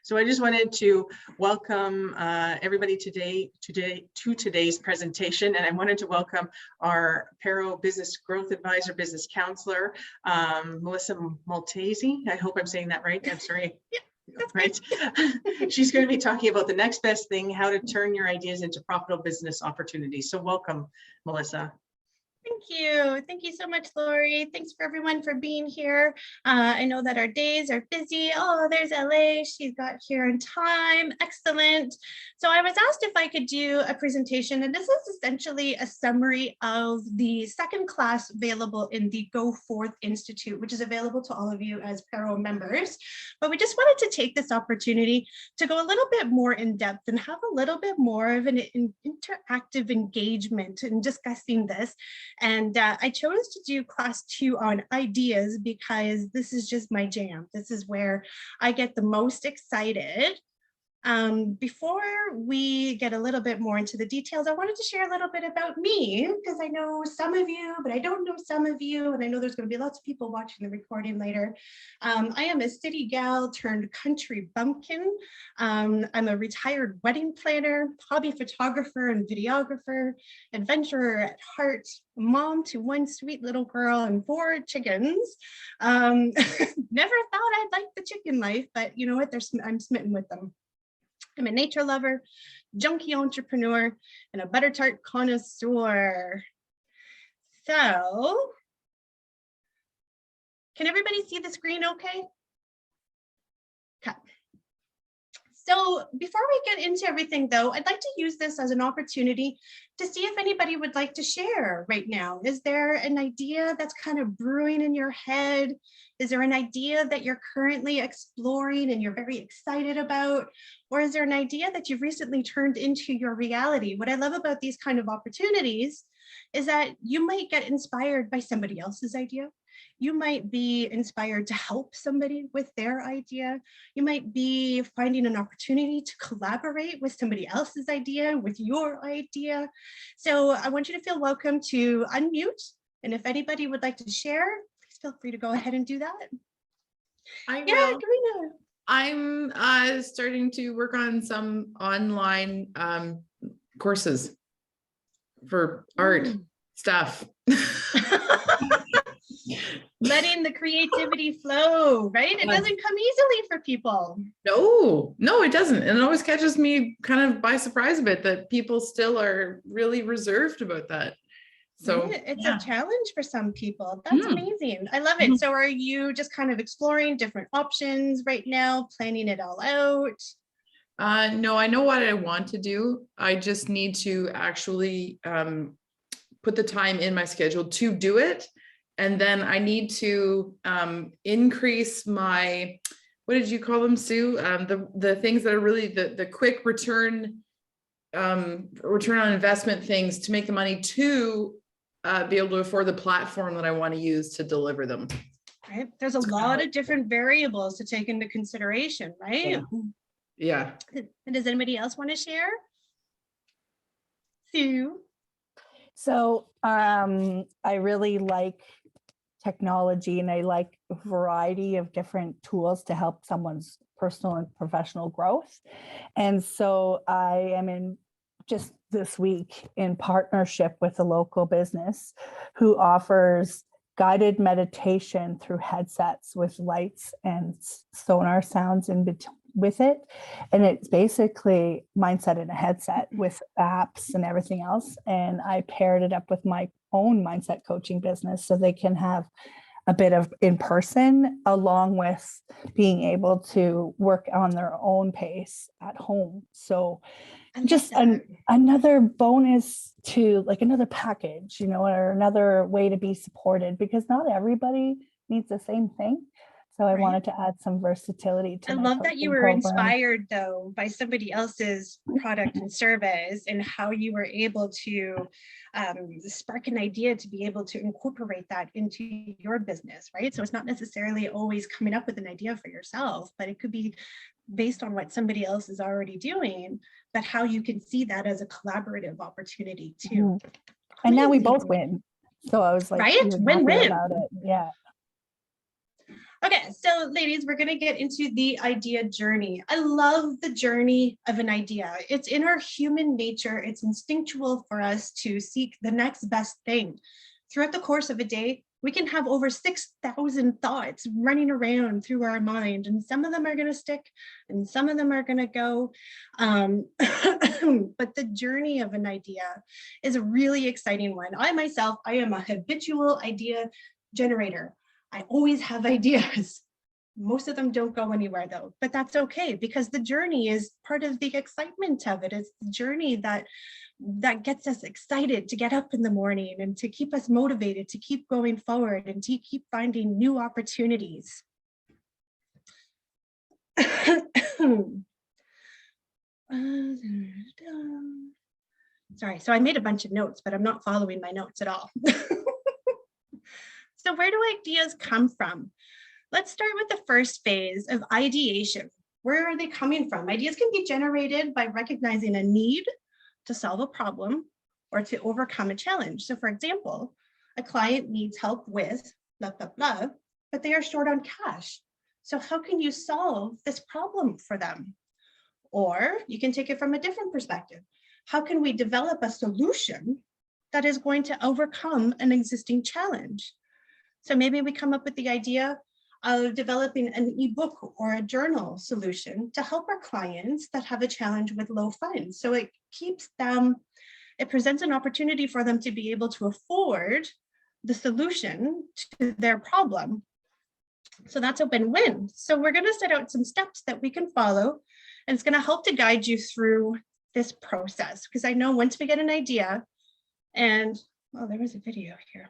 So I just wanted to welcome everybody to today's presentation, and I wanted to welcome our PARO Business Growth Advisor, Business Counselor, Marie Maltais. I hope I'm saying that right. I'm sorry. Right. She's going to be talking about the next best thing, how to turn your ideas into profitable business opportunities. So welcome, Melissa. Thank you. Thank you so much, Lori. Thanks for everyone for being here. I know that our days are busy. Oh, there's LA. She's got here in time. Excellent. So I was asked if I could do a presentation, and this is essentially a summary of the second class available in the GoForth Institute, which is available to all of you as PARO members. But we just wanted to take this opportunity to go a little bit more in depth and have a little bit more of an interactive engagement in discussing this. And I chose to do class 2 on ideas because this is just my jam. This is where I get the most excited. Before we get a little bit more into the details, I wanted to share a little bit about me because I know some of you, but I don't know some of you, and I know there's going to be lots of people watching the recording later. I am a city gal turned country bumpkin. I'm a retired wedding planner, hobby photographer and videographer, adventurer at heart, mom to one sweet little girl and 4 chickens. Never thought I'd like the chicken life, but you know what? I'm smitten with them. I'm a nature lover, junkie entrepreneur, and a butter tart connoisseur. So, can everybody see the screen okay? Okay. So before we get into everything though, I'd like to use this as an opportunity to see if anybody would like to share right now. Is there an idea that's kind of brewing in your head? Is there an idea that you're currently exploring and you're very excited about? Or is there an idea that you've recently turned into your reality? What I love about these kind of opportunities is that you might get inspired by somebody else's idea. You might be inspired to help somebody with their idea. You might be finding an opportunity to collaborate with somebody else's idea, with your idea. So I want you to feel welcome to unmute. And if anybody would like to share, please feel free to go ahead and do that. I will. Yeah, Karina. I'm starting to work on some online courses for art stuff. Letting the creativity flow, right? It doesn't come easily for people. No, it doesn't. And it always catches me kind of by surprise a bit that people still are really reserved about that. So it's a challenge for some people. That's amazing. I love it. So are you just kind of exploring different options right now, planning it all out? No, I know what I want to do. I just need to actually put the time in my schedule to do it. And then I need to increase my, what did you call them, Sue? The things that are really the quick return on investment things to make the money to be able to afford the platform that I want to use to deliver them. Right. There's a lot of different variables to take into consideration, right? Yeah. And does anybody else want to share? Sue? So I really like technology, and I like a variety of different tools to help someone's personal and professional growth. And so I am in just this week in partnership with a local business who offers guided meditation through headsets with lights and sonar sounds in between with it. And it's basically mindset in a headset with apps and everything else. And I paired it up with my own mindset coaching business so they can have a bit of in person along with being able to work on their own pace at home. So just another bonus to like another package, you know, or another way to be supported, because not everybody needs the same thing. So I wanted to add some versatility to I love that you were inspired though by somebody else's product and service, and how you were able to spark an idea to be able to incorporate that into your business, right? So it's not necessarily always coming up with an idea for yourself, but it could be based on what somebody else is already doing, but how you can see that as a collaborative opportunity too. And now we both win. So I was like, right? Win-win about it. Yeah. Okay, so ladies, we're gonna get into the idea journey. I love the journey of an idea. It's in our human nature. It's instinctual for us to seek the next best thing. Throughout the course of a day, we can have over 6,000 thoughts running around through our mind, and some of them are gonna stick and some of them are gonna go. But the journey of an idea is a really exciting one. I myself, I am a habitual idea generator. I always have ideas. Most of them don't go anywhere though, but that's okay because the journey is part of the excitement of it. It's the journey that gets us excited to get up in the morning and to keep us motivated to keep going forward and to keep finding new opportunities. Sorry, so I made a bunch of notes, but I'm not following my notes at all. So where do ideas come from? Let's start with the first phase of ideation. Where are they coming from? Ideas can be generated by recognizing a need to solve a problem or to overcome a challenge. So for example, a client needs help with blah, blah, blah, but they are short on cash. So how can you solve this problem for them? Or you can take it from a different perspective. How can we develop a solution that is going to overcome an existing challenge? So maybe we come up with the idea of developing an ebook or a journal solution to help our clients that have a challenge with low funds. So it keeps them, it presents an opportunity for them to be able to afford the solution to their problem. So that's a win-win. So we're going to set out some steps that we can follow, and it's going to help to guide you through this process, because I know once we get an idea, and oh, there was a video here.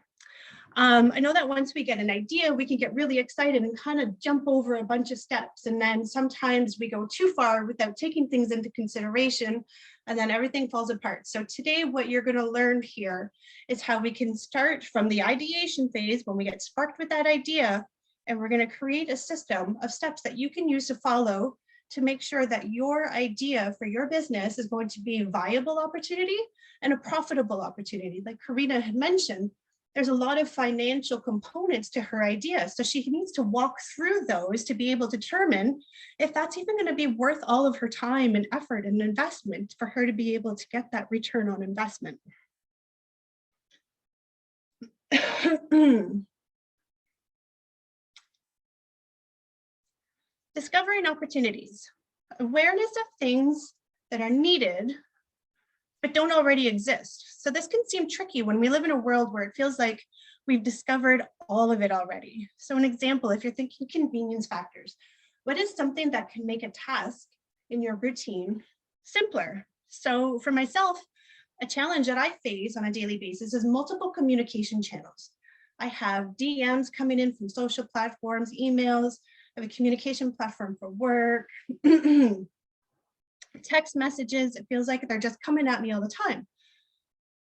I know that once we get an idea, we can get really excited and kind of jump over a bunch of steps. And then sometimes we go too far without taking things into consideration, and then everything falls apart. So today, what you're going to learn here is how we can start from the ideation phase when we get sparked with that idea. And we're going to create a system of steps that you can use to follow to make sure that your idea for your business is going to be a viable opportunity and a profitable opportunity. Like Karina had mentioned, there's a lot of financial components to her idea. So she needs to walk through those to be able to determine if that's even going to be worth all of her time and effort and investment for her to be able to get that return on investment. Discovering opportunities, awareness of things that are needed but don't already exist. So this can seem tricky when we live in a world where it feels like we've discovered all of it already. So an example, if you're thinking convenience factors, what is something that can make a task in your routine simpler? So for myself, a challenge that I face on a daily basis is multiple communication channels. I have DMs coming in from social platforms, emails, I have a communication platform for work, text messages. It feels like they're just coming at me all the time.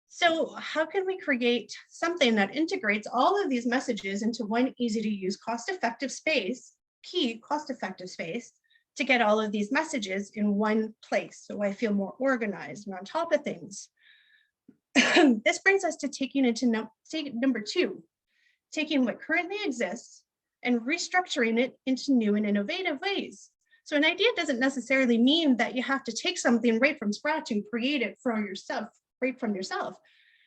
So how can we create something that integrates all of these messages into one easy to use, cost-effective space, key cost-effective space, to get all of these messages in one place so I feel more organized and on top of things? This brings us to taking into number two, taking what currently exists and restructuring it into new and innovative ways. So an idea doesn't necessarily mean that you have to take something right from scratch and create it for yourself, right from yourself.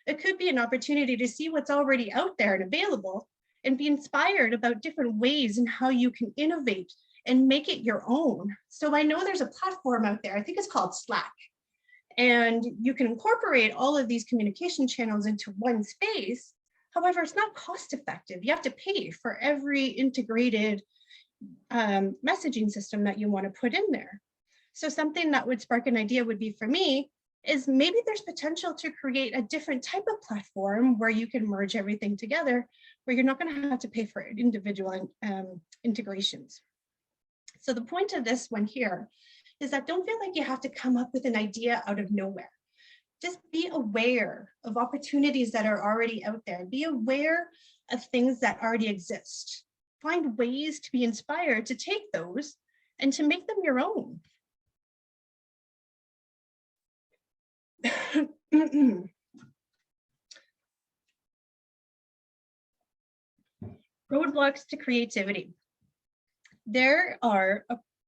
It could be an opportunity to see what's already out there and available and be inspired about different ways and how you can innovate and make it your own. So I know there's a platform out there, I think it's called Slack, and you can incorporate all of these communication channels into one space. However, it's not cost effective. You have to pay for every integrated messaging system that you want to put in there. So something that would spark an idea would be, for me, is maybe there's potential to create a different type of platform where you can merge everything together, where you're not going to have to pay for individual integrations. So the point of this one here is that don't feel like you have to come up with an idea out of nowhere. Just be aware of opportunities that are already out there. Be aware of things that already exist. Find ways to be inspired to take those and to make them your own. Roadblocks to creativity. There are,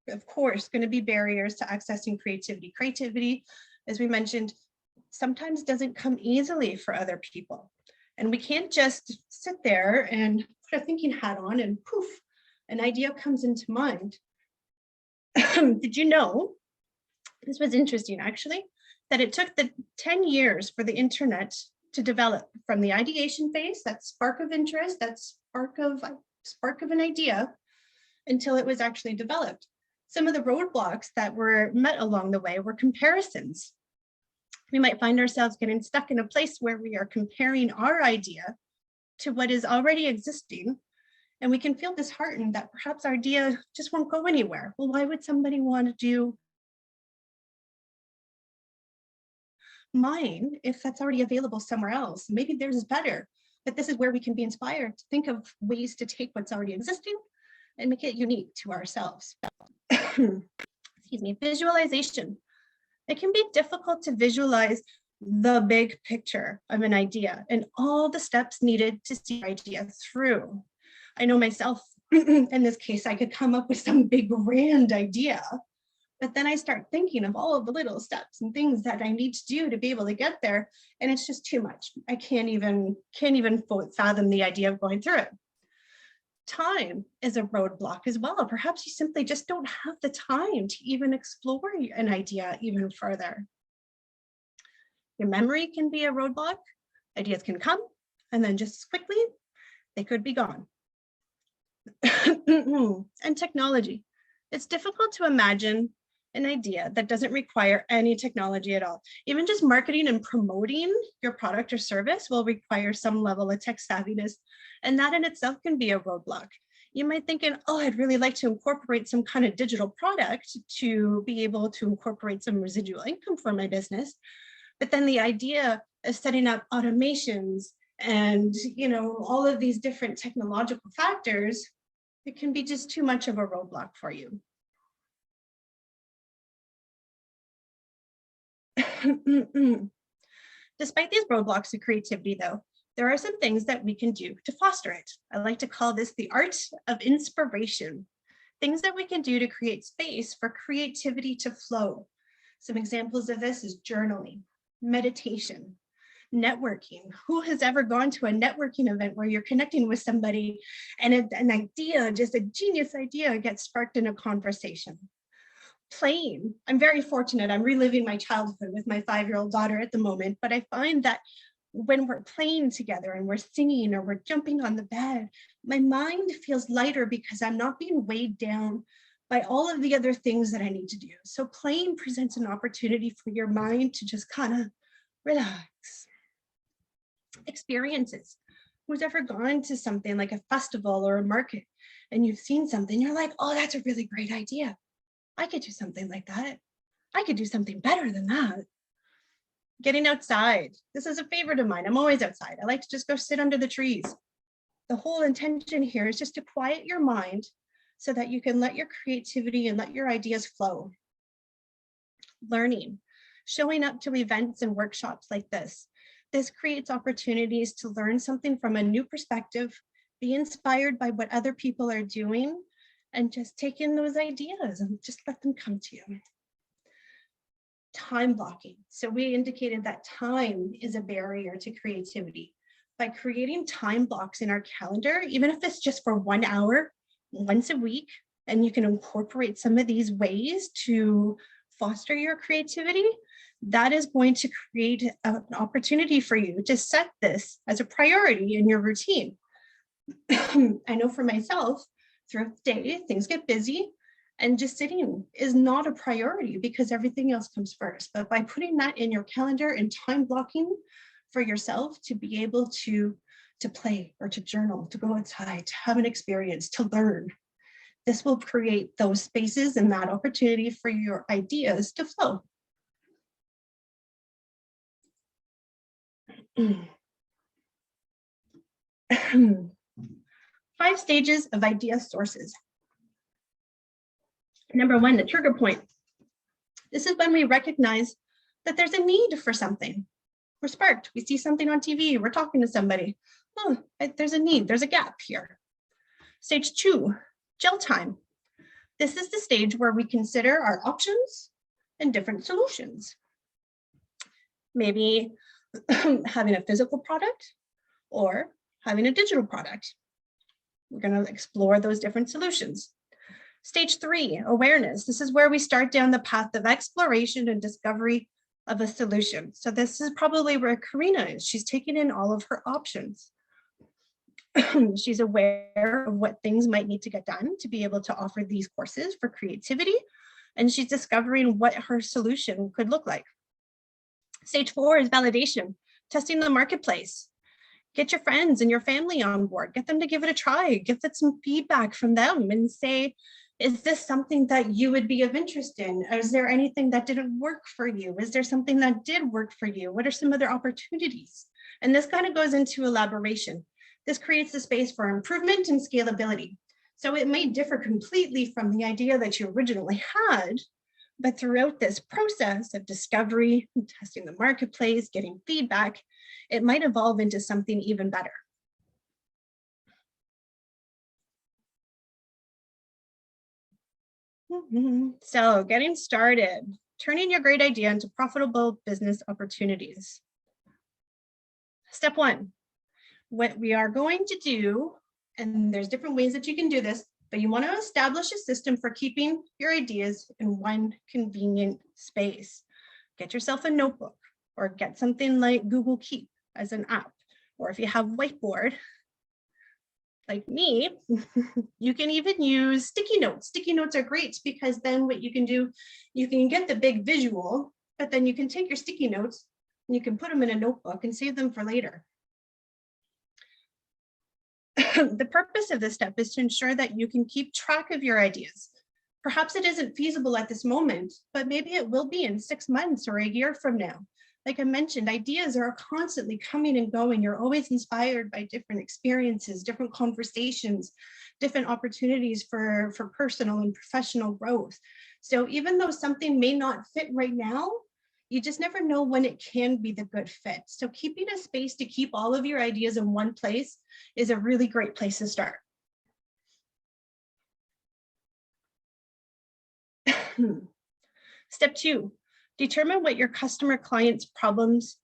of course, going to be barriers to accessing creativity. Creativity, as we mentioned, sometimes doesn't come easily for other people. And we can't just sit there and put a thinking hat on and poof, an idea comes into mind. Did you know, this was interesting actually, that it took the 10 years for the internet to develop from the ideation phase, that spark of interest, that spark of an idea, until it was actually developed. Some of the roadblocks that were met along the way were comparisons. We might find ourselves getting stuck in a place where we are comparing our idea to what is already existing, and we can feel disheartened that perhaps our idea just won't go anywhere. Well, why would somebody want to do mine if that's already available somewhere else? Maybe theirs is better, but this is where we can be inspired to think of ways to take what's already existing and make it unique to ourselves. Excuse me, visualization. It can be difficult to visualize the big picture of an idea and all the steps needed to see your idea through. I know myself, in this case, I could come up with some big grand idea, but then I start thinking of all of the little steps and things that I need to do to be able to get there, and it's just too much. I can't even fathom the idea of going through it. Time is a roadblock as well. Perhaps you simply just don't have the time to even explore an idea even further. Your memory can be a roadblock. Ideas can come, and then just as quickly, they could be gone. And technology. It's difficult to imagine an idea that doesn't require any technology at all. Even just marketing and promoting your product or service will require some level of tech savviness, and that in itself can be a roadblock. You might think, oh, I'd really like to incorporate some kind of digital product to be able to incorporate some residual income for my business. But then the idea of setting up automations and, all of these different technological factors, it can be just too much of a roadblock for you. Despite these roadblocks to creativity, though, there are some things that we can do to foster it. I like to call this the art of inspiration. Things that we can do to create space for creativity to flow. Some examples of this is journaling, meditation, networking. Who has ever gone to a networking event where you're connecting with somebody and an idea, just a genius idea, gets sparked in a conversation? Playing. I'm very fortunate. I'm reliving my childhood with my 5-year-old daughter at the moment, but I find that when we're playing together and we're singing or we're jumping on the bed, my mind feels lighter because I'm not being weighed down by all of the other things that I need to do. So playing presents an opportunity for your mind to just kind of relax. Experiences. Who's ever gone to something like a festival or a market and you've seen something, you're like, oh, that's a really great idea. I could do something like that. I could do something better than that. Getting outside. This is a favorite of mine. I'm always outside. I like to just go sit under the trees. The whole intention here is just to quiet your mind so that you can let your creativity and let your ideas flow. Learning. Showing up to events and workshops like this. This creates opportunities to learn something from a new perspective, be inspired by what other people are doing, and just take in those ideas and just let them come to you. Time blocking. So we indicated that time is a barrier to creativity. By creating time blocks in our calendar, even if it's just for 1 hour, once a week, and you can incorporate some of these ways to foster your creativity, that is going to create an opportunity for you to set this as a priority in your routine. I know for myself, throughout the day, things get busy and just sitting is not a priority because everything else comes first. But by putting that in your calendar and time blocking for yourself to be able to play or to journal, to go outside, to have an experience, to learn, this will create those spaces and that opportunity for your ideas to flow. 5 stages of idea sources. Number 1, the trigger point. This is when we recognize that there's a need for something. We're sparked. We see something on TV. We're talking to somebody. Oh, there's a need. There's a gap here. Stage 2, gel time. This is the stage where we consider our options and different solutions. Maybe having a physical product or having a digital product. We're going to explore those different solutions. Stage 3, awareness. This is where we start down the path of exploration and discovery of a solution. So this is probably where Karina is. She's taking in all of her options. She's aware of what things might need to get done to be able to offer these courses for creativity, and she's discovering what her solution could look like. Stage 4 is validation, testing the marketplace. Get your friends and your family on board, get them to give it a try, give it some feedback from them and say, is this something that you would be of interest in? Is there anything that didn't work for you? Is there something that did work for you? What are some other opportunities? And this kind of goes into elaboration. This creates the space for improvement and scalability. So it may differ completely from the idea that you originally had, but throughout this process of discovery, testing the marketplace, getting feedback, it might evolve into something even better. So getting started, turning your great idea into profitable business opportunities. Step 1, what we are going to do, and there's different ways that you can do this, but you want to establish a system for keeping your ideas in one convenient space. Get yourself a notebook or get something like Google Keep as an app, or if you have Whiteboard, like me, you can even use sticky notes. Sticky notes are great because then what you can do, you can get the big visual, but then you can take your sticky notes and you can put them in a notebook and save them for later. The purpose of this step is to ensure that you can keep track of your ideas. Perhaps it isn't feasible at this moment, but maybe it will be in 6 months or a year from now. Like I mentioned, ideas are constantly coming and going. You're always inspired by different experiences, different conversations, different opportunities for personal and professional growth. So even though something may not fit right now, you just never know when it can be the good fit. So keeping a space to keep all of your ideas in one place is a really great place to start. Step 2, determine what your customer client's problems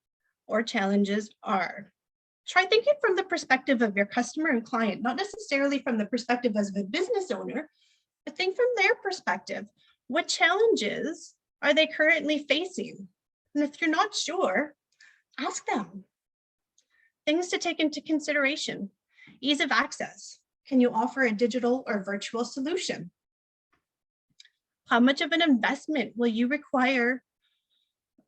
or challenges are. Try thinking from the perspective of your customer and client, not necessarily from the perspective as a business owner, but think from their perspective. What challenges are they currently facing? And if you're not sure, ask them. Things to take into consideration. Ease of access. Can you offer a digital or virtual solution? How much of an investment will you require?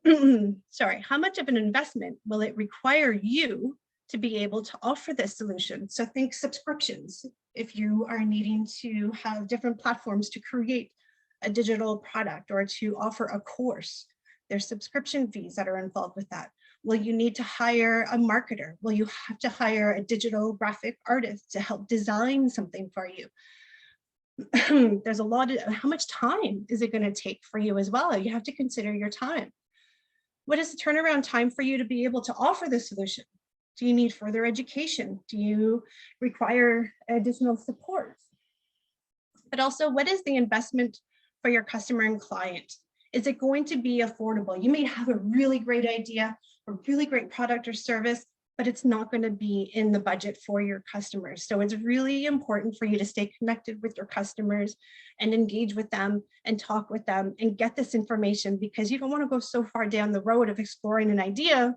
How much of an investment will it require you to be able to offer this solution? So think subscriptions. If you are needing to have different platforms to create a digital product or to offer a course, there's subscription fees that are involved with that. Will you need to hire a marketer? Will you have to hire a digital graphic artist to help design something for you? There's a lot of, how much time is it going to take for you as well? You have to consider your time. What is the turnaround time for you to be able to offer this solution? Do you need further education? Do you require additional support? But also, what is the investment for your customer and client? Is it going to be affordable? You may have a really great idea, a really great product or service, but it's not going to be in the budget for your customers. So it's really important for you to stay connected with your customers and engage with them and talk with them and get this information, because you don't want to go so far down the road of exploring an idea,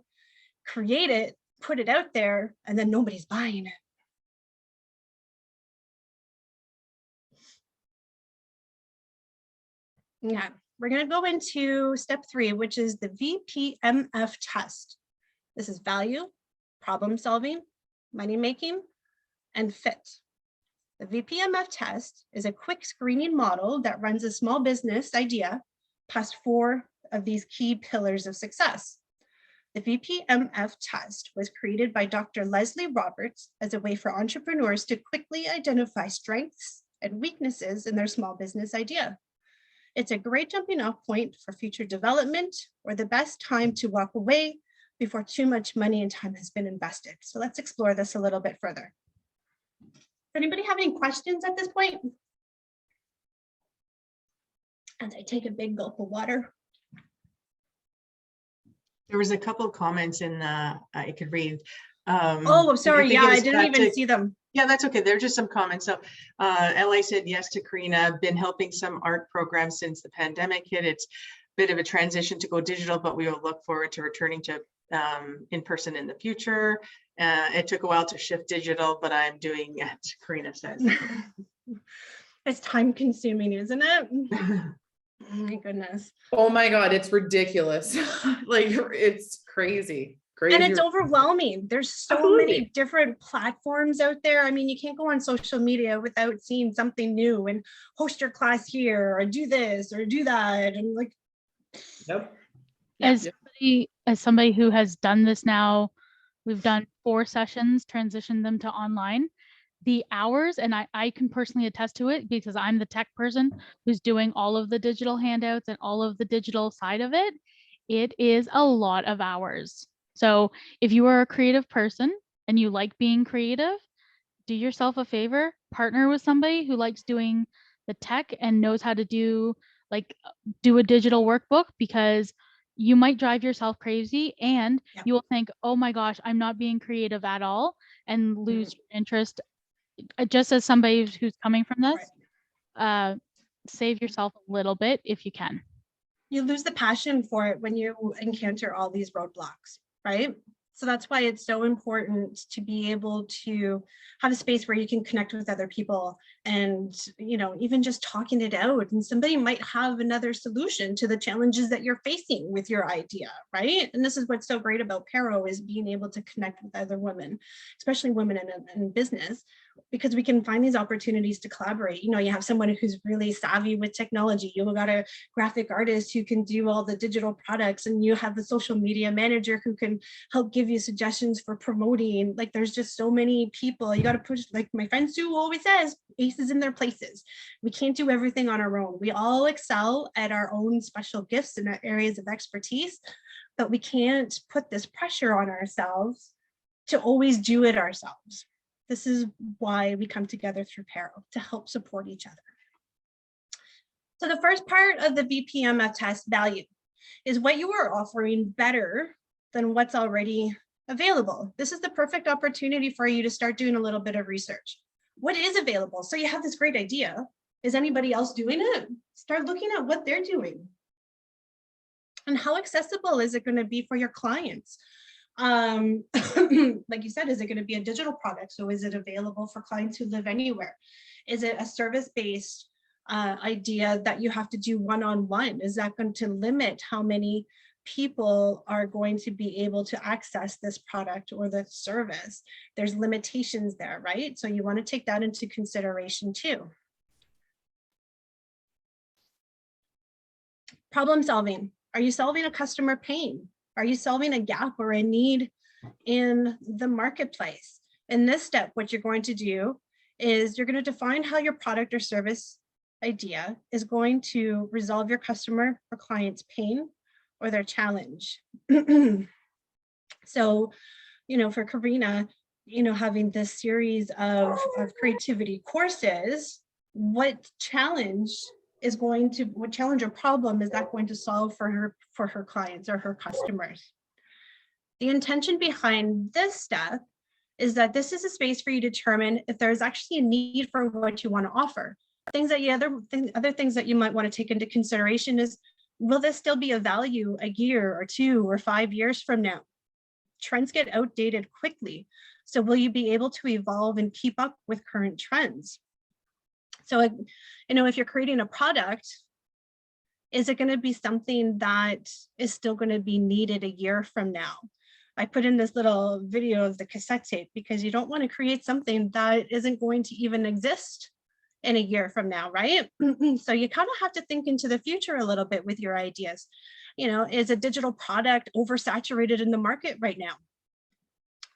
create it, put it out there, and then nobody's buying it. Yeah, we're going to go into step 3, which is the VPMF test. This is value, problem solving, money making, and fit. The VPMF test is a quick screening model that runs a small business idea past 4 of these key pillars of success. The VPMF test was created by Dr. Leslie Roberts as a way for entrepreneurs to quickly identify strengths and weaknesses in their small business idea. It's a great jumping off point for future development, or the best time to walk away before too much money and time has been invested. So let's explore this a little bit further. Does anybody have any questions at this point? As I take a big gulp of water. There was a couple of comments in the, I could read. Oh, sorry. they Yeah, get I us didn't back even to- see them. Yeah, that's okay. They're just some comments. So LA said yes to Karina, been helping some art programs since the pandemic hit. It's a bit of a transition to go digital, but we will look forward to returning to in person in the future. It took a while to shift digital, but I'm doing it, Karina says. It's time consuming, isn't it? Oh my goodness. Oh my God, it's ridiculous. Like, it's crazy. Crazy. And it's overwhelming. There's so Absolutely. many different platforms out there. I mean, you can't go on social media without seeing something new and host your class here or do this or do that. And like, Yep. Yeah. As somebody who has done this now, we've done 4 sessions, transitioned them to online. The hours, and I can personally attest to it because I'm the tech person who's doing all of the digital handouts and all of the digital side of it. It is a lot of hours. So if you are a creative person and you like being creative, do yourself a favor, partner with somebody who likes doing the tech and knows how to do a digital workbook, because you might drive yourself crazy and Yeah. you will think, oh my gosh, I'm not being creative at all, and lose your interest. Just as somebody who's coming from this, save yourself a little bit if you can. you lose the passion for it when you encounter all these roadblocks, right? So that's why it's so important to be able to have a space where you can connect with other people and, you know, even just talking it out, and somebody might have another solution to the challenges that you're facing with your idea, right? And this is what's so great about PARO, is being able to connect with other women, especially women in business, because we can find these opportunities to collaborate. You know, you have someone who's really savvy with technology, you've got a graphic artist who can do all the digital products, and you have the social media manager who can help give you suggestions for promoting. Like, there's just so many people. You got to push, like my friend Sue always says, aces in their places. We can't do everything on our own. We all excel at our own special gifts and areas of expertise, but we can't put this pressure on ourselves to always do it ourselves. This is why we come together through PARO, to help support each other. So the first part of the VPMF test, value, is what you are offering better than what's already available. This is the perfect opportunity for you to start doing a little bit of research. What is available? So you have this great idea. Is anybody else doing it? Start looking at what they're doing. And how accessible is it going to be for your clients? Like you said, is it going to be a digital product? So is it available for clients who live anywhere? Is it a service-based idea that you have to do one-on-one? Is that going to limit how many people are going to be able to access this product or the service? There's limitations there, right? So you want to take that into consideration too. Problem solving. Are you solving a customer pain? Are you solving a gap or a need in the marketplace? In this step, what you're going to do is you're going to define how your product or service idea is going to resolve your customer or client's pain or their challenge. So, you know, for Karina, you know, having this series of creativity courses, what challenge or problem is that going to solve for her clients or her customers? The intention behind this step is that this is a space for you to determine if there's actually a need for what you want to offer. Other things that you might want to take into consideration is, will this still be of value a year or 2 or 5 years from now? Trends get outdated quickly. So will you be able to evolve and keep up with current trends? So, you know, if you're creating a product, is it going to be something that is still going to be needed a year from now? I put in this little video of the cassette tape because you don't want to create something that isn't going to even exist in a year from now, right? So you kind of have to think into the future a little bit with your ideas. You know, is a digital product oversaturated in the market right now?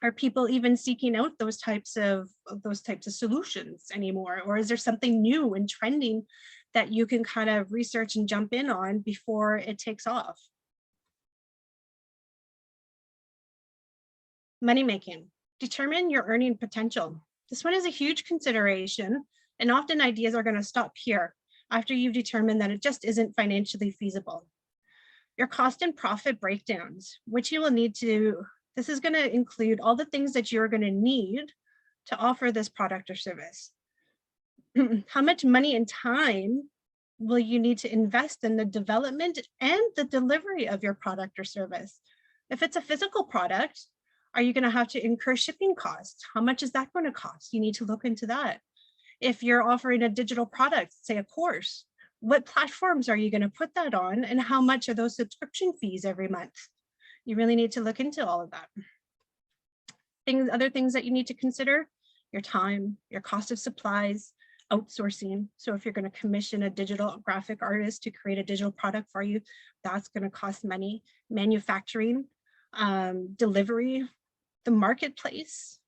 Are people even seeking out those types of solutions anymore? Or is there something new and trending that you can kind of research and jump in on before it takes off? Money making. Determine your earning potential. This one is a huge consideration, and often ideas are going to stop here. after you've determined that it just isn't financially feasible. Your cost and profit breakdowns, which you will need to, this is going to include all the things that you're going to need to offer this product or service. How much money and time will you need to invest in the development and the delivery of your product or service? If it's a physical product, are you going to have to incur shipping costs? How much is that going to cost? You need to look into that. If you're offering a digital product, say a course, what platforms are you going to put that on, and how much are those subscription fees every month? You really need to look into all of that. Other things that you need to consider: your time, your cost of supplies, outsourcing. So if you're going to commission a digital graphic artist to create a digital product for you, that's going to cost money. Manufacturing, delivery, the marketplace.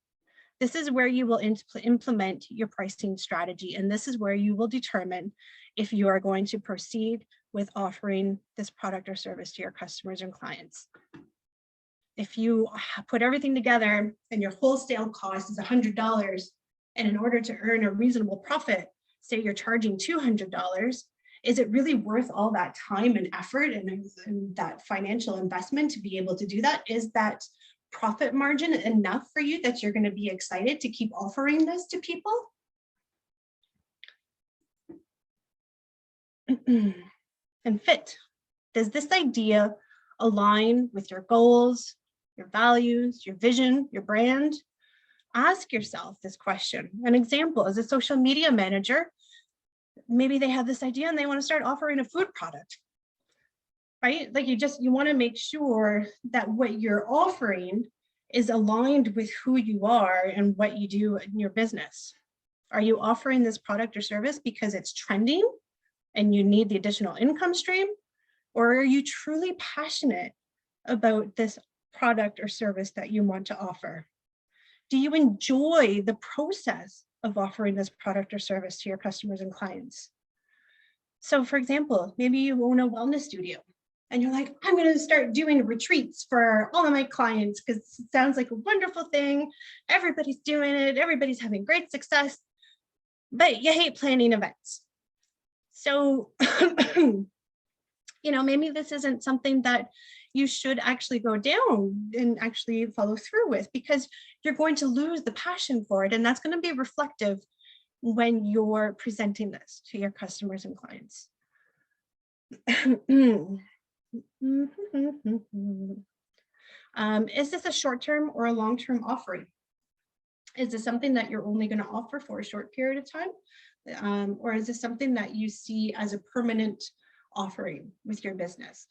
This is where you will implement your pricing strategy, and this is where you will determine if you are going to proceed with offering this product or service to your customers and clients. If you put everything together and your wholesale cost is $100, and in order to earn a reasonable profit, say you're charging $200, is it really worth all that time and effort and that financial investment to be able to do that? Is that profit margin enough for you that you're going to be excited to keep offering this to people? And fit. Does this idea align with your goals, your values, your vision, your brand? Ask yourself this question. An example is a social media manager. Maybe they have this idea and they want to start offering a food product, right? Like you want to make sure that what you're offering is aligned with who you are and what you do in your business. Are you offering this product or service because it's trending and you need the additional income stream? Or are you truly passionate about this product or service that you want to offer? Do you enjoy the process of offering this product or service to your customers and clients? So for example, maybe you own a wellness studio and you're like, I'm going to start doing retreats for all of my clients because it sounds like a wonderful thing. Everybody's doing it. Everybody's having great success, but you hate planning events. So, maybe this isn't something that you should actually go down and actually follow through with, because you're going to lose the passion for it. And that's going to be reflective when you're presenting this to your customers and clients. Is this a short-term or a long-term offering? Is this something that you're only going to offer for a short period of time? Or is this something that you see as a permanent offering with your business?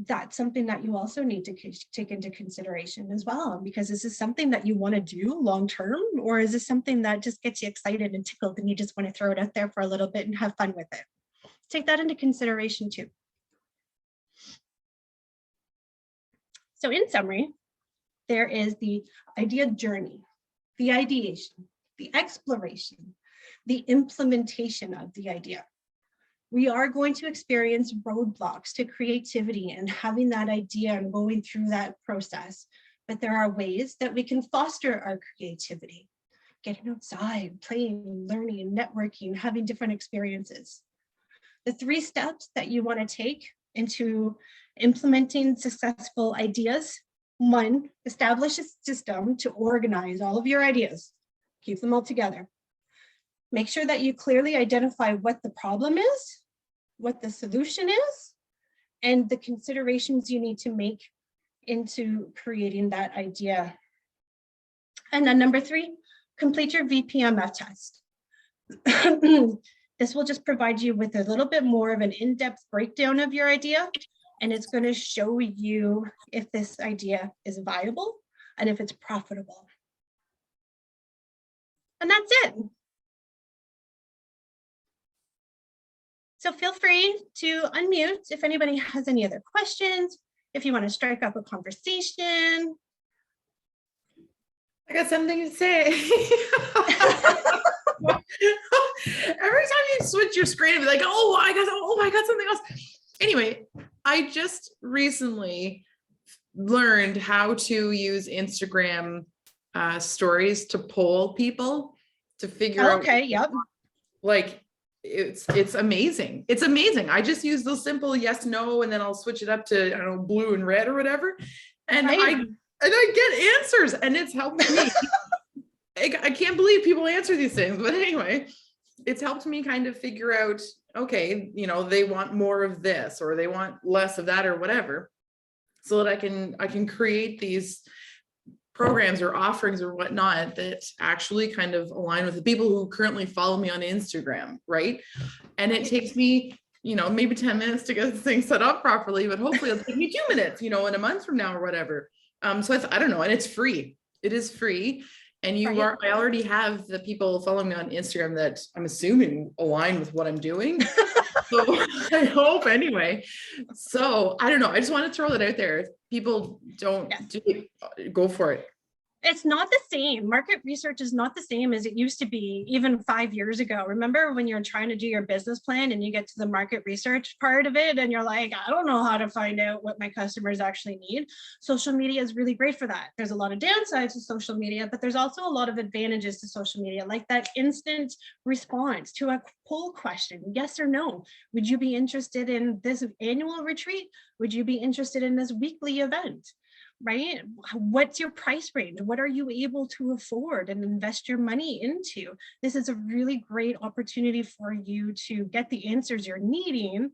That's something that you also need to take into consideration as well, because this is something that you want to do long-term, or is this something that just gets you excited and tickled and you just want to throw it out there for a little bit and have fun with it? Take that into consideration too. So in summary, there is the idea journey, the ideation, the exploration, the implementation of the idea. We are going to experience roadblocks to creativity and having that idea and going through that process. But there are ways that we can foster our creativity, getting outside, playing, learning, networking, having different experiences. The 3 steps that you want to take into implementing successful ideas: 1, establish a system to organize all of your ideas, keep them all together. Make sure that you clearly identify what the problem is, what the solution is, and the considerations you need to make into creating that idea. And then number 3, complete your VPMF test. This will just provide you with a little bit more of an in-depth breakdown of your idea, and it's going to show you if this idea is viable and if it's profitable. And that's it. So feel free to unmute if anybody has any other questions, if you want to strike up a conversation. I got something to say. Every time you switch your screen, it'll be like, oh, I got something else. Anyway, I just recently learned how to use Instagram stories to poll people to figure out. Okay, yep. Like, it's amazing. It's amazing. I just use those simple yes, no, and then I'll switch it up to, I don't know, blue and red or whatever. And Right. I get answers, and it's helped me. I can't believe people answer these things, but anyway, it's helped me kind of figure out, okay, you know, they want more of this or they want less of that or whatever, so that I can create these programs or offerings or whatnot that actually kind of align with the people who currently follow me on Instagram, right? And it takes me, you know, maybe 10 minutes to get this thing set up properly, but hopefully it'll take me 2 minutes, you know, in a month from now or whatever. So I don't know, and it's free. It is free. And I already have the people following me on Instagram that I'm assuming align with what I'm doing. So I hope anyway. So I don't know. I just want to throw that out there. If people don't do it, go for it. It's not the same. Market research is not the same as it used to be even 5 years ago. Remember when you're trying to do your business plan and you get to the market research part of it and you're like, I don't know how to find out what my customers actually need. Social media is really great for that. There's a lot of downsides to social media, but there's also a lot of advantages to social media, like that instant response to a poll question, yes or no. Would you be interested in this annual retreat? Would you be interested in this weekly event? Right? What's your price range? What are you able to afford and invest your money into? This is a really great opportunity for you to get the answers you're needing,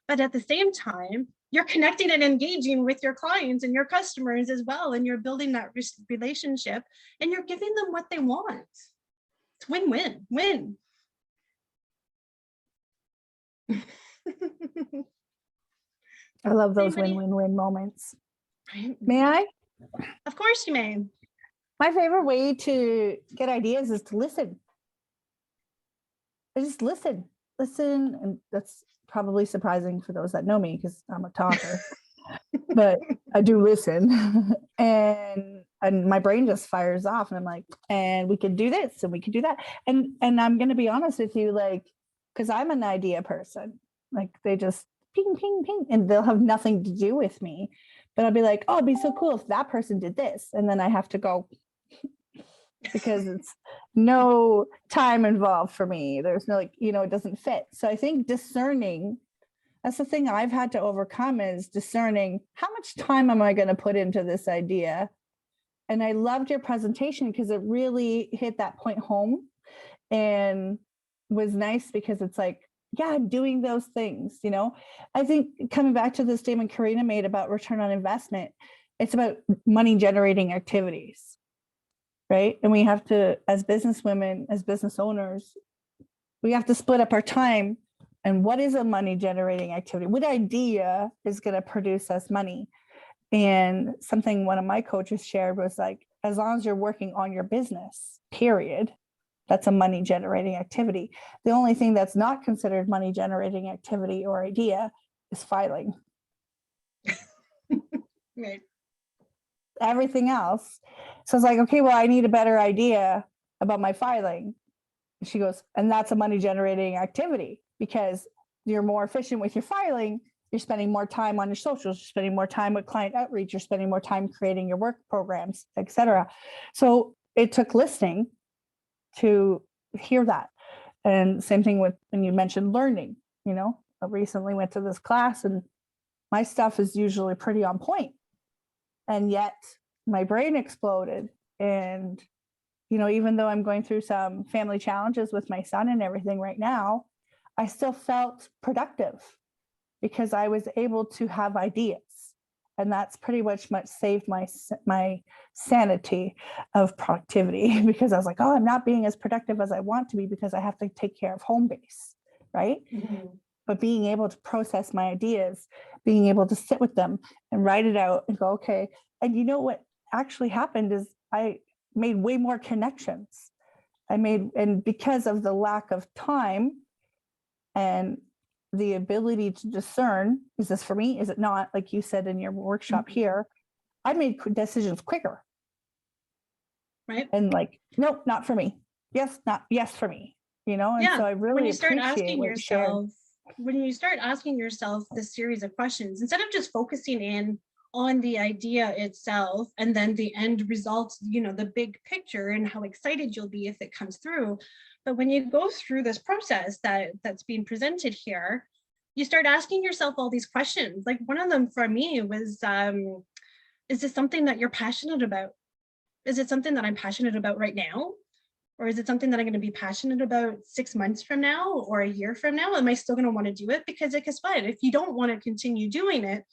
but at the same time, you're connecting and engaging with your clients and your customers as well, and you're building that relationship and you're giving them what they want. It's win-win, win. I love those win-win-win moments. Right. May I? Of course you may. My favorite way to get ideas is to listen. I just listen, and that's probably surprising for those that know me because I'm a talker, but I do listen, and my brain just fires off, and I'm like, and we could do this, and we could do that, and I'm gonna be honest with you, like, because I'm an idea person, like they just ping, ping, ping, and they'll have nothing to do with me. But I'll be like, oh, it'd be so cool if that person did this. And then I have to go because it's no time involved for me. There's no, like, you know, it doesn't fit. So I think discerning, that's the thing I've had to overcome, is discerning how much time am I going to put into this idea. And I loved your presentation because it really hit that point home and was nice because it's like, yeah, I'm doing those things, you know. I think coming back to the statement Karina made about return on investment, it's about money generating activities, right? And we have to, as business women, as business owners, we have to split up our time. And what is a money generating activity? What idea is going to produce us money? And something one of my coaches shared was like, as long as you're working on your business, period, that's a money generating activity. The only thing that's not considered money generating activity or idea is filing. Right. Everything else. So it's like, okay, well, I need a better idea about my filing. And she goes, and that's a money generating activity because you're more efficient with your filing. You're spending more time on your socials, you're spending more time with client outreach, you're spending more time creating your work programs, etc. So it took listening to hear that. And same thing with when you mentioned learning, you know, I recently went to this class and my stuff is usually pretty on point. And yet my brain exploded. And, you know, even though I'm going through some family challenges with my son and everything right now, I still felt productive because I was able to have ideas. And that's pretty much saved my sanity of productivity because I was like, oh, I'm not being as productive as I want to be because I have to take care of home base, right? Mm-hmm. But being able to process my ideas, being able to sit with them and write it out and go, okay. And you know what actually happened is I made way more connections. And because of the lack of time and the ability to discern, is this for me? Is it not? Like you said in your workshop here, I made decisions quicker. Right. And like, nope, not for me. Yes, not yes for me. You know, and so I really when you start appreciate asking what yourself, when you start asking yourself this series of questions, instead of just focusing in on the idea itself and then the end result, you know, the big picture and how excited you'll be if it comes through. But when you go through this process that's being presented here, you start asking yourself all these questions. Like one of them for me was, is this something that you're passionate about? Is it something that I'm passionate about right now? Or is it something that I'm going to be passionate about 6 months from now or a year from now? Am I still going to want to do it? Because guess what? If you don't want to continue doing it,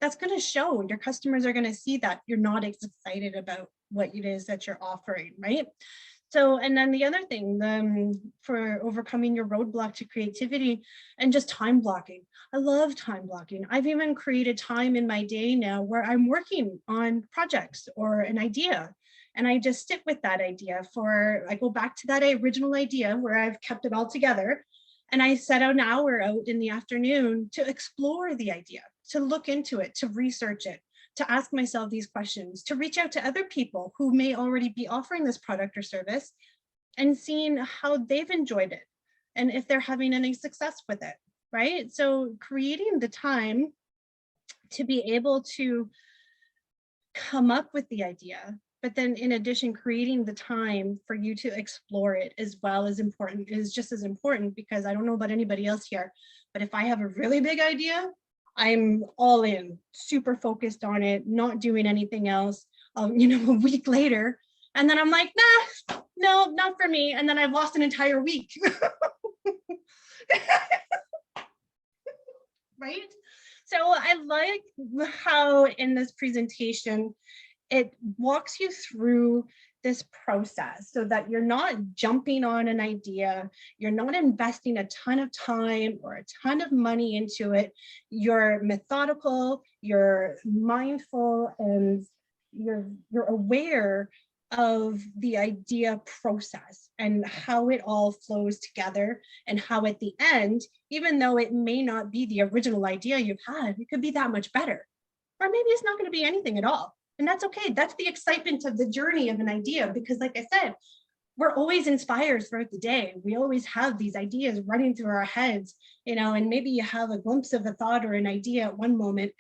that's going to show. Your customers are going to see that you're not as excited about what it is that you're offering, right? So, and then the other thing, for overcoming your roadblock to creativity and just time blocking. I love time blocking. I've even created time in my day now where I'm working on projects or an idea. And I just sit with that idea I go back to that original idea where I've kept it all together. And I set an hour out in the afternoon to explore the idea, to look into it, to research it, to ask myself these questions, to reach out to other people who may already be offering this product or service and seeing how they've enjoyed it and if they're having any success with it, right? So creating the time to be able to come up with the idea, but then in addition, creating the time for you to explore it as well is just as important, because I don't know about anybody else here, but if I have a really big idea, I'm all in, super focused on it, not doing anything else, you know, a week later. And then I'm like, nah, no, not for me. And then I've lost an entire week. Right? So I like how in this presentation, it walks you through this process so that you're not jumping on an idea, you're not investing a ton of time or a ton of money into it. You're methodical, you're mindful, and you're aware of the idea process and how it all flows together, and how at the end, even though it may not be the original idea you've had, it could be that much better. Or maybe it's not going to be anything at all. And that's okay. That's the excitement of the journey of an idea, because like I said, we're always inspired throughout the day. We always have these ideas running through our heads, you know, and maybe you have a glimpse of a thought or an idea at one moment,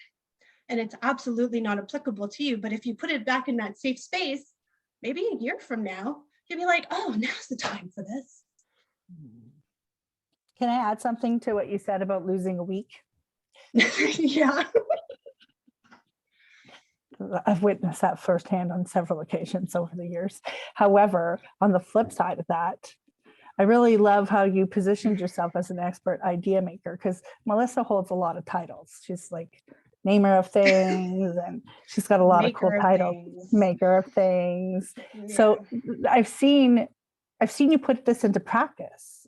and it's absolutely not applicable to you. But if you put it back in that safe space, maybe a year from now, you'll be like, oh, now's the time for this. Can I add something to what you said about losing a week? Yeah. I've witnessed that firsthand on several occasions over the years. However, on the flip side of that, I really love how you positioned yourself as an expert idea maker, because Melissa holds a lot of titles. She's like namer of things, and she's got a lot of cool titles, maker of things. Yeah. So I've seen you put this into practice.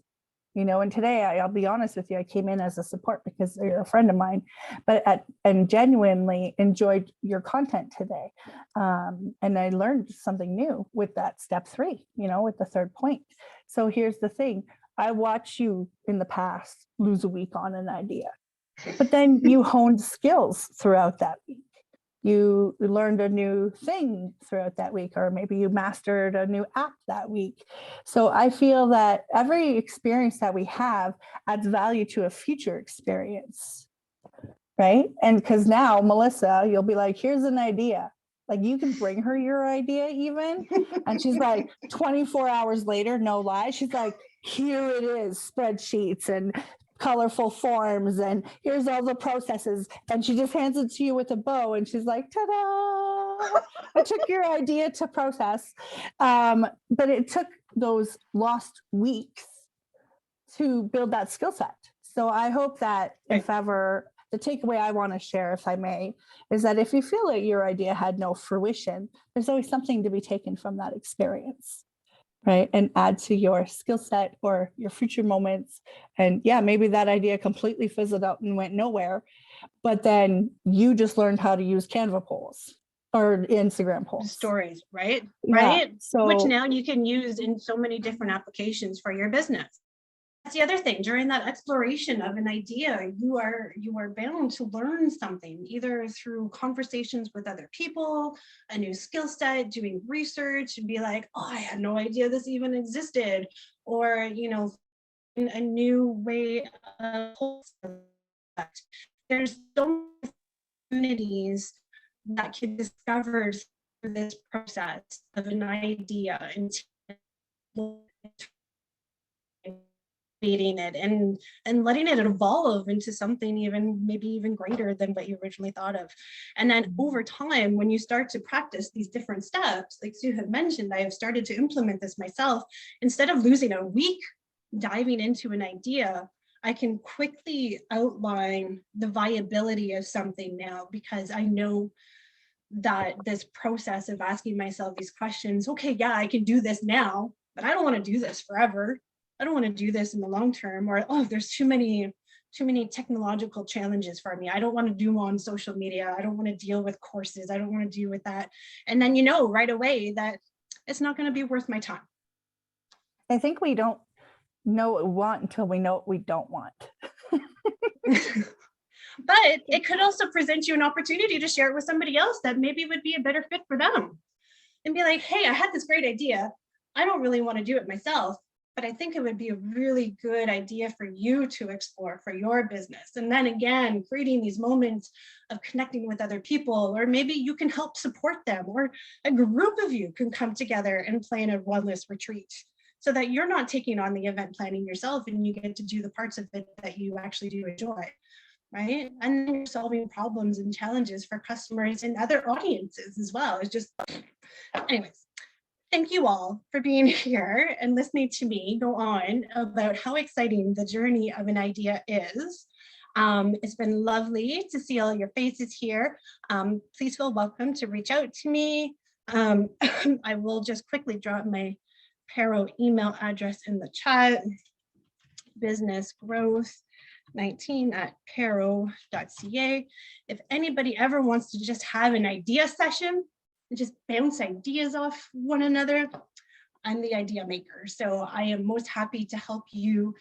You know, and today, I'll be honest with you, I came in as a support because you're a friend of mine, and genuinely enjoyed your content today. And I learned something new with that step 3, you know, with the third point. So here's the thing. I watched you in the past lose a week on an idea, but then you honed skills throughout that week. You learned a new thing throughout that week, or maybe you mastered a new app that week. So I feel that every experience that we have adds value to a future experience, right? And because now, Melissa, you'll be like, here's an idea. Like you can bring her your idea even. And she's like, 24 hours later, no lie, she's like, here it is, spreadsheets and colorful forms, and here's all the processes, and she just hands it to you with a bow, and she's like, ta-da, I took your idea to process. But it took those lost weeks to build that skill set. So I hope that if ever, the takeaway I want to share, if I may, is that if you feel that your idea had no fruition, there's always something to be taken from that experience, right? And add to your skill set or your future moments. And yeah, maybe that idea completely fizzled out and went nowhere, but then you just learned how to use Canva polls or Instagram polls. Stories, right? Yeah, right? so, which now you can use in so many different applications for your business. That's the other thing. During that exploration of an idea, you are bound to learn something, either through conversations with other people, a new skill set, doing research, and be like, oh, I had no idea this even existed, or, you know, a new way of there's so many opportunities that kid discovers through this process of an idea and creating it and letting it evolve into something maybe even greater than what you originally thought of. And then over time, when you start to practice these different steps, like Sue had mentioned, I have started to implement this myself. Instead of losing a week diving into an idea, I can quickly outline the viability of something now, because I know that this process of asking myself these questions, okay, yeah, I can do this now, but I don't want to do this forever. I don't want to do this in the long term, or, oh, there's too many technological challenges for me. I don't want to do on social media. I don't want to deal with courses. I don't want to deal with that. And then, you know, right away that it's not going to be worth my time. I think we don't know what we want until we know what we don't want. But it could also present you an opportunity to share it with somebody else that maybe would be a better fit for them, and be like, hey, I had this great idea. I don't really want to do it myself, but I think it would be a really good idea for you to explore for your business. And then again, creating these moments of connecting with other people, or maybe you can help support them, or a group of you can come together and plan a wellness retreat, so that you're not taking on the event planning yourself and you get to do the parts of it that you actually do enjoy, right? And then you're solving problems and challenges for customers and other audiences as well. It's just, anyways. Thank you all for being here and listening to me go on about how exciting the journey of an idea is. It's been lovely to see all your faces here. Please feel welcome to reach out to me. I will just quickly drop my PARO email address in the chat, businessgrowth19@paro.ca. If anybody ever wants to just have an idea session, and just bounce ideas off one another, I'm the idea maker. So I am most happy to help you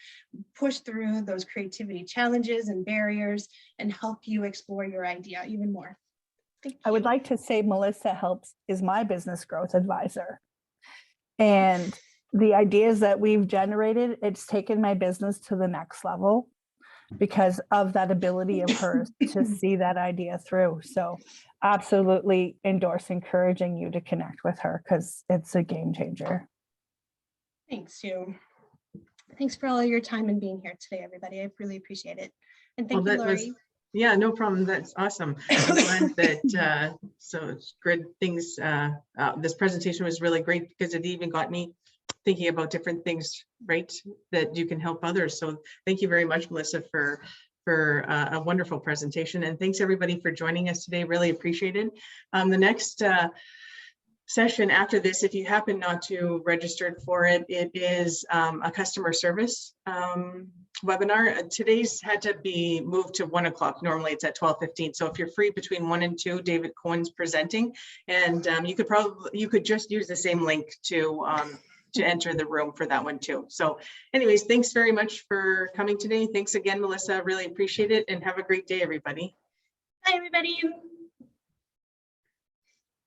push through those creativity challenges and barriers and help you explore your idea even more. Thank you. I would like to say Melissa is my business growth advisor. And the ideas that we've generated, it's taken my business to the next level because of that ability of hers to see that idea through. So absolutely encouraging you to connect with her, because it's a game changer. Thanks, Sue. Thanks for all your time and being here today, everybody. I really appreciate it. And thank you, Lori. Yeah, no problem. That's awesome. I'm glad that so it's good things. This presentation was really great because it even got me thinking about different things, right, that you can help others. So thank you very much, Melissa, for a wonderful presentation. And thanks everybody for joining us today. Really appreciate it. The next session after this, if you happen not to register for it, it is a customer service webinar. Today's had to be moved to 1 o'clock. Normally it's at 12:15. So if you're free between 1 and 2, David Cohen's presenting, and you could just use the same link to enter the room for that one too. So anyways, thanks very much for coming today. Thanks again, Melissa. Really appreciate it, and have a great day, everybody. Bye, everybody.